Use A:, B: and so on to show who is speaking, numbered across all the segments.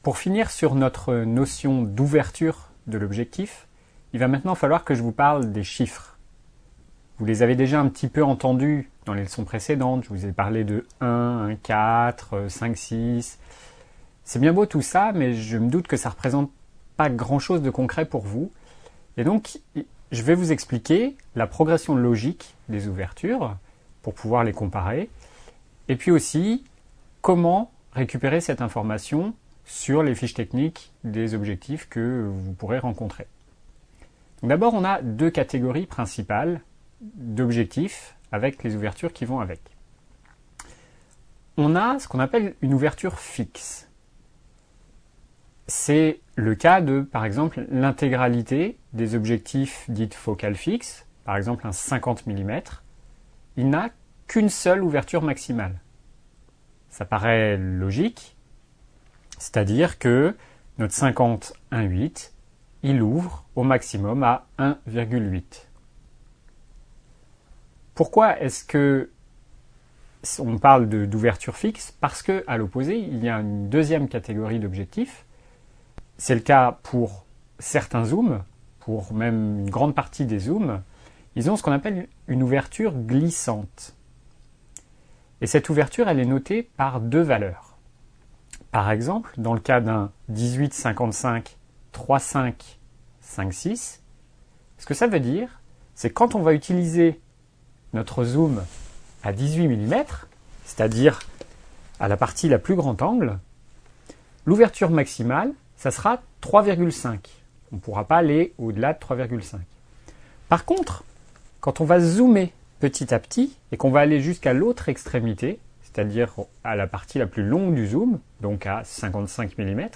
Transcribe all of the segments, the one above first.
A: Pour finir sur notre notion d'ouverture de l'objectif, il va maintenant falloir que je vous parle des chiffres. Vous les avez déjà un petit peu entendus dans les leçons précédentes. Je vous ai parlé de 1, 1,4, 5,6. C'est bien beau tout ça, mais je me doute que ça ne représente pas grand-chose de concret pour vous. Et donc, je vais vous expliquer la progression logique des ouvertures pour pouvoir les comparer. Et puis aussi, comment récupérer cette information sur les fiches techniques des objectifs que vous pourrez rencontrer. D'abord, on a deux catégories principales d'objectifs avec les ouvertures qui vont avec. On a ce qu'on appelle une ouverture fixe. C'est le cas de, par exemple, l'intégralité des objectifs dites focales fixes, par exemple un 50 mm. Il n'a qu'une seule ouverture maximale. Ça paraît logique, c'est-à-dire que notre 50 1,8, il ouvre au maximum à 1,8. Pourquoi est-ce que on parle d'ouverture fixe? Parce qu'à l'opposé, il y a une deuxième catégorie d'objectifs. C'est le cas pour certains zooms, pour même une grande partie des zooms. Ils ont ce qu'on appelle une ouverture glissante. Et cette ouverture, elle est notée par deux valeurs. Par exemple, dans le cas d'un 18-55, 3,5, 5,6, ce que ça veut dire, c'est quand on va utiliser notre zoom à 18 mm, c'est-à-dire à la partie la plus grand angle, l'ouverture maximale, ça sera 3,5. On ne pourra pas aller au-delà de 3,5. Par contre, quand on va zoomer petit à petit et qu'on va aller jusqu'à l'autre extrémité, c'est-à-dire à la partie la plus longue du zoom, donc à 55 mm,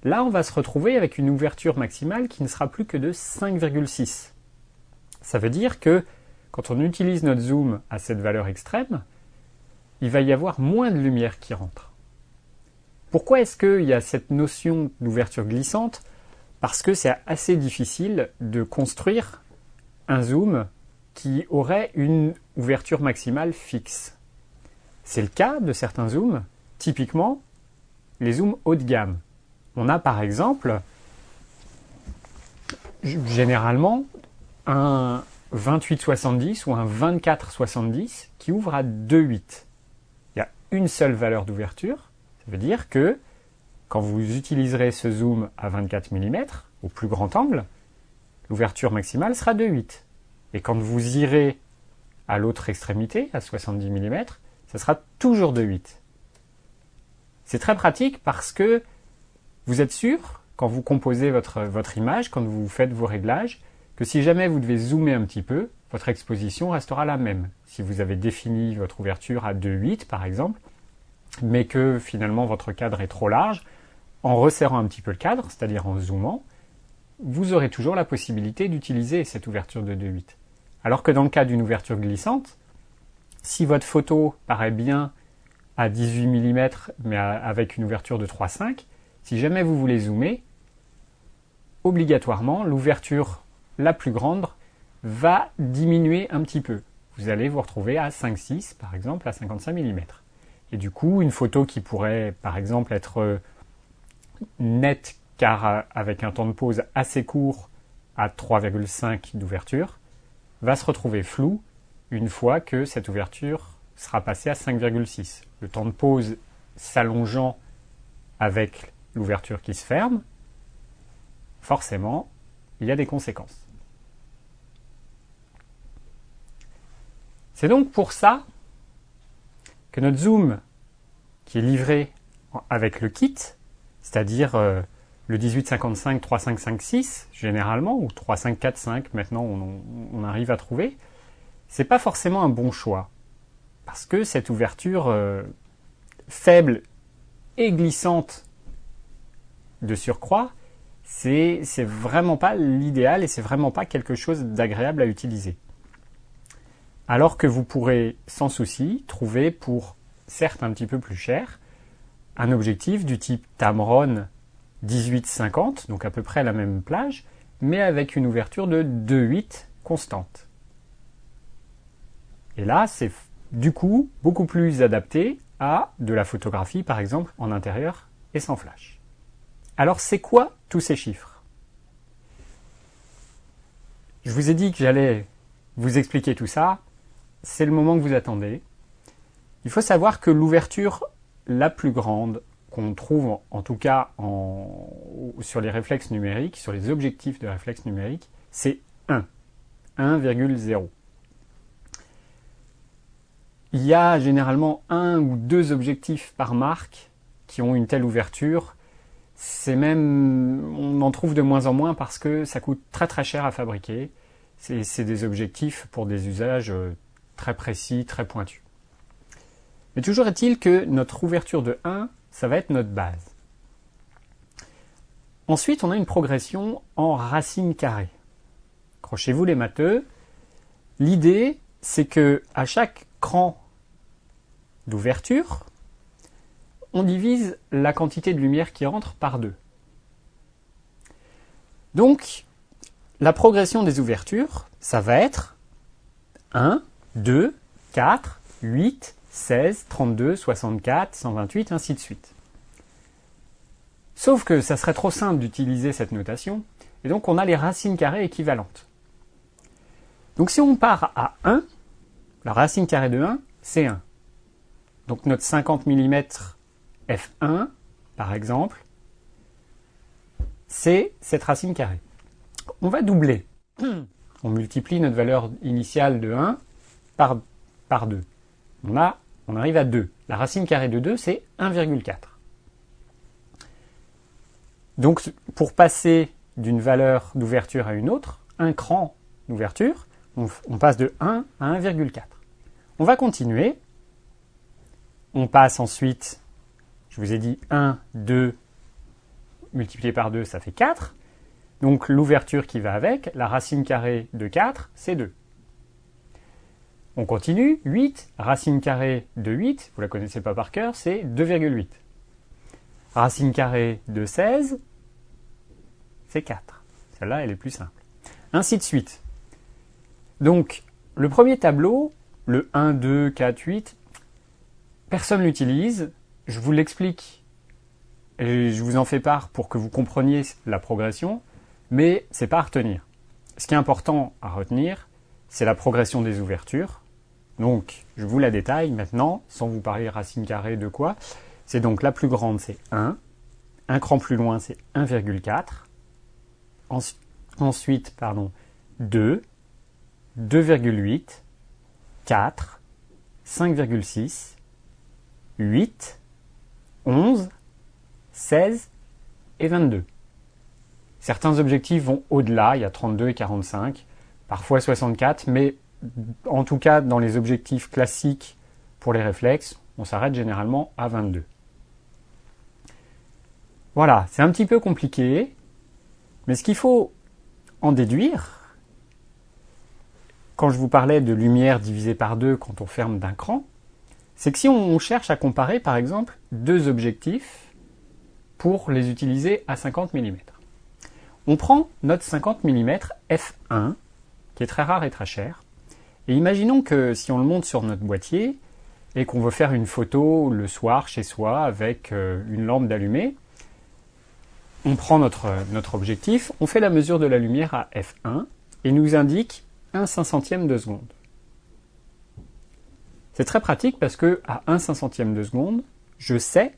A: là on va se retrouver avec une ouverture maximale qui ne sera plus que de 5,6. Ça veut dire que quand on utilise notre zoom à cette valeur extrême, il va y avoir moins de lumière qui rentre. Pourquoi est-ce qu'il y a cette notion d'ouverture glissante? Parce que c'est assez difficile de construire un zoom qui aurait une ouverture maximale fixe. C'est le cas de certains zooms, typiquement les zooms haut de gamme. On a par exemple, généralement, un 28-70 ou un 24-70 qui ouvre à 2,8. Il y a une seule valeur d'ouverture. Ça veut dire que quand vous utiliserez ce zoom à 24 mm, au plus grand angle, l'ouverture maximale sera 2,8. Et quand vous irez à l'autre extrémité, à 70 mm, ça sera toujours 2,8. C'est très pratique parce que vous êtes sûr, quand vous composez votre image, quand vous faites vos réglages, que si jamais vous devez zoomer un petit peu, votre exposition restera la même. Si vous avez défini votre ouverture à 2,8 par exemple, mais que finalement votre cadre est trop large, en resserrant un petit peu le cadre, c'est-à-dire en zoomant, vous aurez toujours la possibilité d'utiliser cette ouverture de 2,8. Alors que dans le cas d'une ouverture glissante, si votre photo paraît bien à 18 mm, mais avec une ouverture de 3,5, si jamais vous voulez zoomer, obligatoirement, l'ouverture la plus grande va diminuer un petit peu. Vous allez vous retrouver à 5,6, par exemple, à 55 mm. Et du coup, une photo qui pourrait, par exemple, être nette, car avec un temps de pause assez court à 3,5 d'ouverture, va se retrouver floue une fois que cette ouverture sera passée à 5,6. Le temps de pause s'allongeant avec l'ouverture qui se ferme, forcément, il y a des conséquences. C'est donc pour ça que notre zoom qui est livré avec le kit, c'est-à-dire le 18-55 3,5-5,6 généralement, ou 3,5-4,5 maintenant on arrive à trouver, c'est pas forcément un bon choix. Parce que cette ouverture faible et glissante de surcroît, c'est vraiment pas l'idéal et c'est vraiment pas quelque chose d'agréable à utiliser. Alors que vous pourrez sans souci trouver pour, certes un petit peu plus cher, un objectif du type Tamron 18-50, donc à peu près la même plage, mais avec une ouverture de 2,8 constante. Et là, c'est du coup beaucoup plus adapté à de la photographie, par exemple, en intérieur et sans flash. Alors c'est quoi tous ces chiffres? Je vous ai dit que j'allais vous expliquer tout ça. C'est le moment que vous attendez. Il faut savoir que l'ouverture la plus grande qu'on trouve, en tout cas sur les réflexes numériques, sur les objectifs de réflexes numériques, c'est 1,0. Il y a généralement 1 ou 2 objectifs par marque qui ont une telle ouverture. C'est même, on en trouve de moins en moins parce que ça coûte très très cher à fabriquer. C'est des objectifs pour des usages très précis, très pointus. Mais toujours est-il que notre ouverture de 1, ça va être notre base. Ensuite, on a une progression en racine carrée. Accrochez-vous les matheux. L'idée, c'est que à chaque cran d'ouverture, on divise la quantité de lumière qui rentre par 2. Donc, la progression des ouvertures, ça va être 1, 2, 4, 8, 16, 32, 64, 128, ainsi de suite. Sauf que ça serait trop simple d'utiliser cette notation, et donc on a les racines carrées équivalentes. Donc si on part à 1, la racine carrée de 1, c'est 1. Donc notre 50 mm f1, par exemple, c'est cette racine carrée. On va doubler. On multiplie notre valeur initiale de 1 par 2. On arrive à 2. La racine carrée de 2, c'est 1,4. Donc, pour passer d'une valeur d'ouverture à une autre, un cran d'ouverture, on passe de 1 à 1,4. On va continuer. On passe ensuite, je vous ai dit 1, 2, multiplié par 2, ça fait 4. Donc l'ouverture qui va avec, la racine carrée de 4, c'est 2. On continue, 8, racine carrée de 8, vous la connaissez pas par cœur, c'est 2,8. Racine carrée de 16, c'est 4. Celle-là, elle est plus simple. Ainsi de suite. Donc, le premier tableau, le 1, 2, 4, 8, personne ne l'utilise. Je vous l'explique et je vous en fais part pour que vous compreniez la progression, mais c'est pas à retenir. Ce qui est important à retenir, c'est la progression des ouvertures. Donc, je vous la détaille maintenant, sans vous parler racine carrée de quoi. C'est donc la plus grande, c'est 1. Un cran plus loin, c'est 1,4. Ensuite, 2, 2,8, 4, 5,6, 8, 11, 16 et 22. Certains objectifs vont au-delà, il y a 32 et 45, parfois 64, mais en tout cas, dans les objectifs classiques pour les réflexes, on s'arrête généralement à 22. Voilà, c'est un petit peu compliqué, mais ce qu'il faut en déduire, quand je vous parlais de lumière divisée par 2 quand on ferme d'un cran, c'est que si on cherche à comparer, par exemple, deux objectifs pour les utiliser à 50 mm. On prend notre 50 mm f1, qui est très rare et très cher, et imaginons que si on le monte sur notre boîtier et qu'on veut faire une photo le soir chez soi avec une lampe d'allumée, on prend notre objectif, on fait la mesure de la lumière à f1 et nous indique 1/500 de seconde. C'est très pratique parce que à 1/500 de seconde, je sais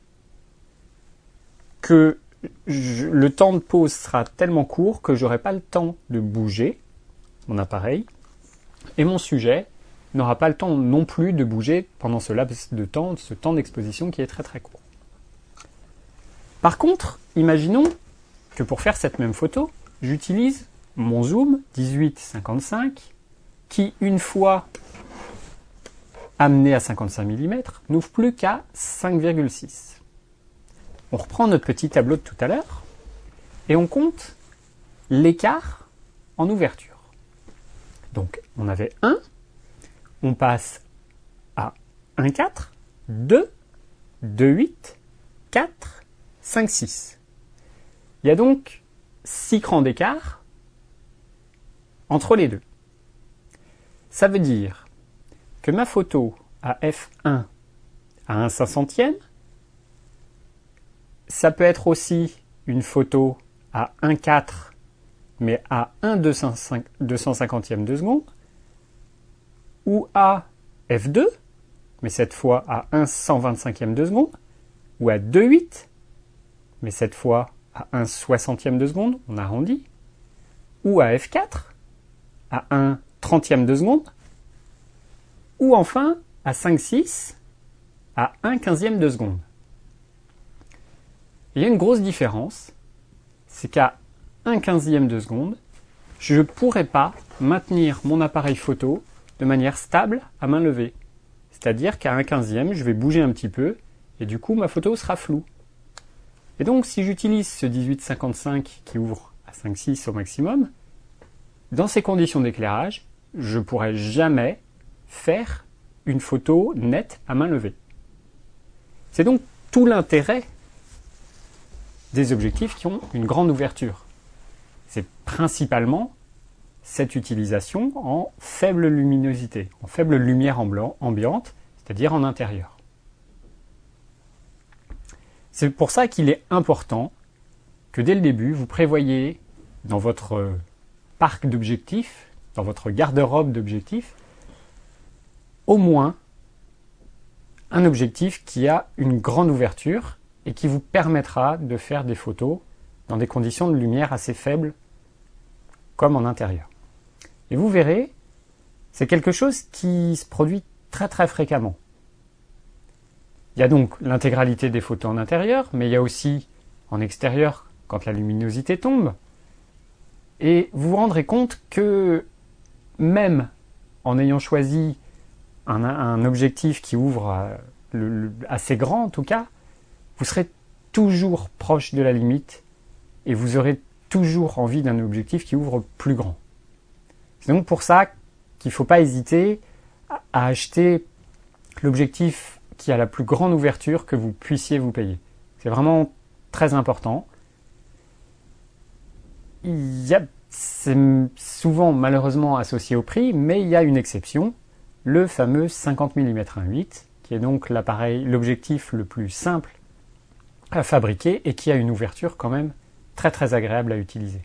A: que le temps de pause sera tellement court que j'aurai pas le temps de bouger mon appareil et mon sujet n'aura pas le temps non plus de bouger pendant ce laps de temps, ce temps d'exposition qui est très très court. Par contre, imaginons que pour faire cette même photo, j'utilise mon zoom 18-55 qui, une fois amené à 55 mm, n'ouvre plus qu'à 5,6. On reprend notre petit tableau de tout à l'heure et on compte l'écart en ouverture. Donc on avait 1, on passe à 1,4, 2, 2,8, 4, 5,6. Il y a donc 6 crans d'écart entre les deux. Ça veut dire que ma photo à f1 à 1/500, ça peut être aussi une photo à 1,4 mais à 1/250e de seconde, ou à f2, mais cette fois à 1/125e de seconde, ou à 2,8, mais cette fois à 1/60e de seconde, on arrondit, ou à f4, à 1/30e de seconde, ou enfin à 5,6, à 1/15e de seconde. Il y a une grosse différence, c'est qu'à 1/15e de seconde, je ne pourrais pas maintenir mon appareil photo de manière stable à main levée. C'est-à-dire qu'à 1/15e, je vais bouger un petit peu et du coup ma photo sera floue. Et donc si j'utilise ce 18-55 qui ouvre à 5,6 au maximum, dans ces conditions d'éclairage, je ne pourrai jamais faire une photo nette à main levée. C'est donc tout l'intérêt des objectifs qui ont une grande ouverture. C'est principalement cette utilisation en faible luminosité, en faible lumière ambiante, c'est-à-dire en intérieur. C'est pour ça qu'il est important que dès le début, vous prévoyez dans votre parc d'objectifs, dans votre garde-robe d'objectifs, au moins un objectif qui a une grande ouverture et qui vous permettra de faire des photos dans des conditions de lumière assez faibles, comme en intérieur. Et vous verrez, c'est quelque chose qui se produit très très fréquemment. Il y a donc l'intégralité des photos en intérieur, mais il y a aussi en extérieur quand la luminosité tombe. Et vous vous rendrez compte que même en ayant choisi un objectif qui ouvre assez grand en tout cas, vous serez toujours proche de la limite et vous aurez toujours envie d'un objectif qui ouvre plus grand. C'est donc pour ça qu'il ne faut pas hésiter à acheter l'objectif qui a la plus grande ouverture que vous puissiez vous payer. C'est vraiment très important. C'est souvent malheureusement associé au prix, mais il y a une exception, le fameux 50 mm 1.8, qui est donc l'objectif le plus simple à fabriquer et qui a une ouverture quand même très très agréable à utiliser.